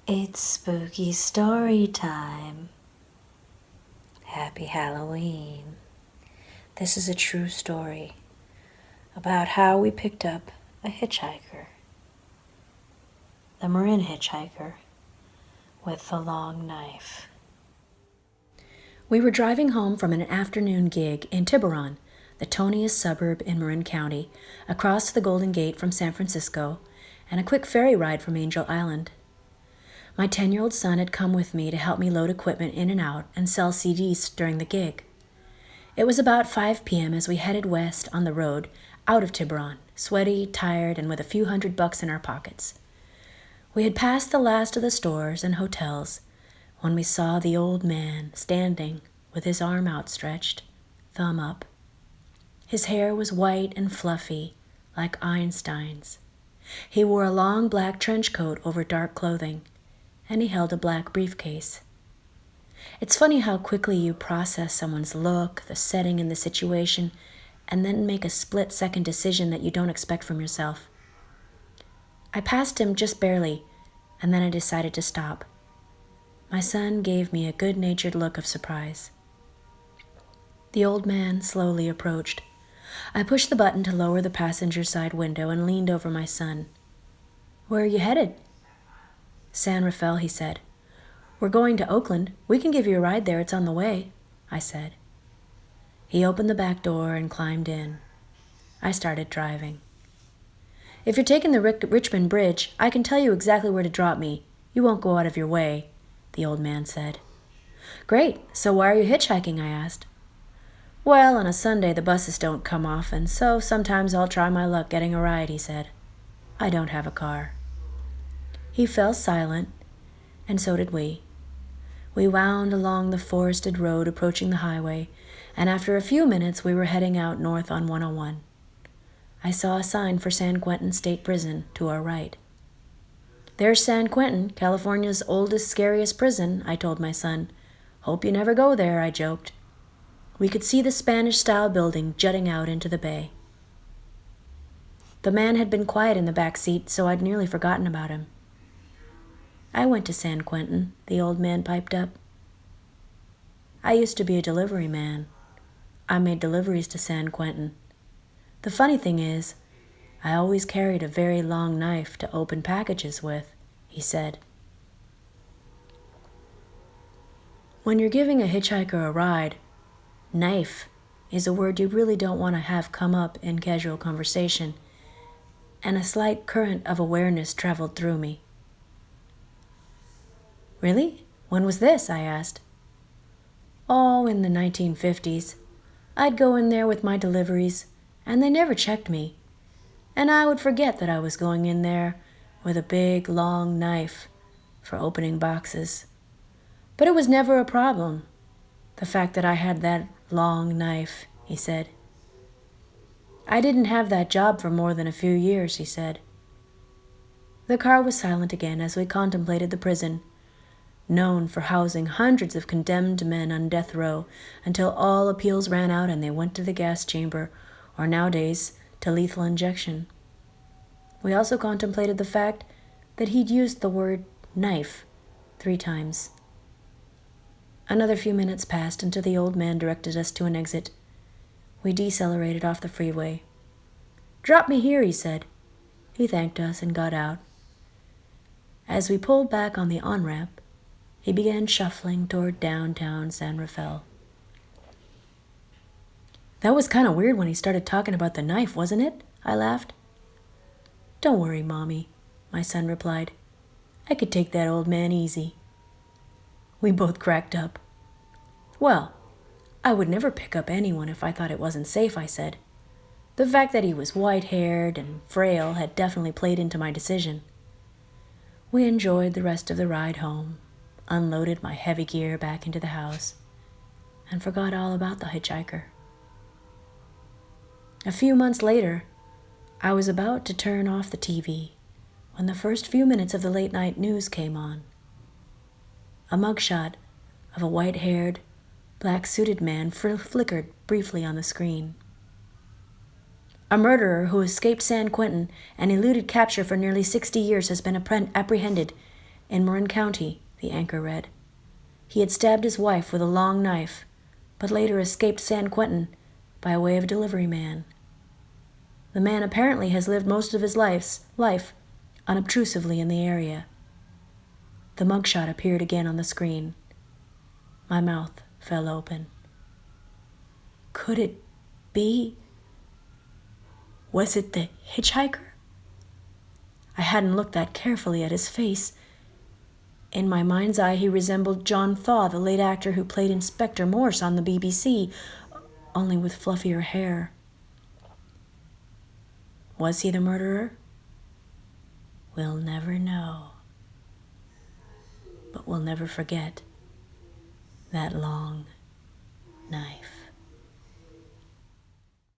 It's spooky story time. Happy Halloween. This is a true story about how we picked up a hitchhiker. The Marin hitchhiker with the long knife. We were driving home from an afternoon gig in Tiburon, the toniest suburb in Marin County, across the Golden Gate from San Francisco, and a quick ferry ride from Angel Island. My 10-year-old son had come with me to help me load equipment in and out and sell CDs during the gig. It was about 5 p.m. as we headed west on the road out of Tiburon, sweaty, tired, and with a few $100 in our pockets. We had passed the last of the stores and hotels when we saw the old man standing with his arm outstretched, thumb up. His hair was white and fluffy, like Einstein's. He wore a long black trench coat over dark clothing, and he held a black briefcase. It's funny how quickly you process someone's look, the setting, and the situation, and then make a split-second decision that you don't expect from yourself. I passed him just barely, and then I decided to stop. My son gave me a good-natured look of surprise. The old man slowly approached. I pushed the button to lower the passenger side window and leaned over my son. "Where are you headed?" "San Rafael," he said. "We're going to Oakland. We can give you a ride there. It's on the way," I said. He opened the back door and climbed in. I started driving. "If you're taking the Richmond Bridge, I can tell you exactly where to drop me. You won't go out of your way," the old man said. "Great. So why are you hitchhiking?" I asked. "Well, on a Sunday the buses don't come often, so sometimes I'll try my luck getting a ride," he said. "I don't have a car." He fell silent, and so did we. We wound along the forested road approaching the highway, and after a few minutes we were heading out north on 101. I saw a sign for San Quentin State Prison to our right. "There's San Quentin, California's oldest, scariest prison," I told my son. "Hope you never go there," I joked. We could see the Spanish-style building jutting out into the bay. The man had been quiet in the back seat, so I'd nearly forgotten about him. "I went to San Quentin," the old man piped up. "I used to be a delivery man. I made deliveries to San Quentin. The funny thing is, I always carried a very long knife to open packages with," he said. When you're giving a hitchhiker a ride, knife is a word you really don't want to have come up in casual conversation, and a slight current of awareness traveled through me. "Really? When was this?" I asked. "Oh, in the 1950s. I'd go in there with my deliveries, and they never checked me. And I would forget that I was going in there with a big, long knife for opening boxes. But it was never a problem, the fact that I had that long knife," he said. "I didn't have that job for more than a few years," he said. The car was silent again as we contemplated the prison, known for housing hundreds of condemned men on death row until all appeals ran out and they went to the gas chamber, or nowadays to lethal injection. We also contemplated the fact that he'd used the word knife 3 times. Another few minutes passed until the old man directed us to an exit. We decelerated off the freeway. "Drop me here," he said. He thanked us and got out. As we pulled back on the on-ramp, he began shuffling toward downtown San Rafael. "That was kind of weird when he started talking about the knife, wasn't it?" I laughed. "Don't worry, Mommy," my son replied. "I could take that old man easy." We both cracked up. "Well, I would never pick up anyone if I thought it wasn't safe," I said. The fact that he was white-haired and frail had definitely played into my decision. We enjoyed the rest of the ride home, unloaded my heavy gear back into the house, and forgot all about the hitchhiker. A few months later, I was about to turn off the TV when the first few minutes of the late-night news came on. A mugshot of a white-haired, black-suited man flickered briefly on the screen. "A murderer who escaped San Quentin and eluded capture for nearly 60 years has been apprehended. In Marin County, the anchor read. He had stabbed his wife with a long knife, but later escaped San Quentin by way of a delivery man. The man apparently has lived most of his life unobtrusively in the area. The mugshot appeared again on the screen. My mouth fell open. Could it be? Was it the hitchhiker? I hadn't looked that carefully at his face. In my mind's eye, he resembled John Thaw, the late actor who played Inspector Morse on the BBC, only with fluffier hair. Was he the murderer? We'll never know. But we'll never forget that long knife.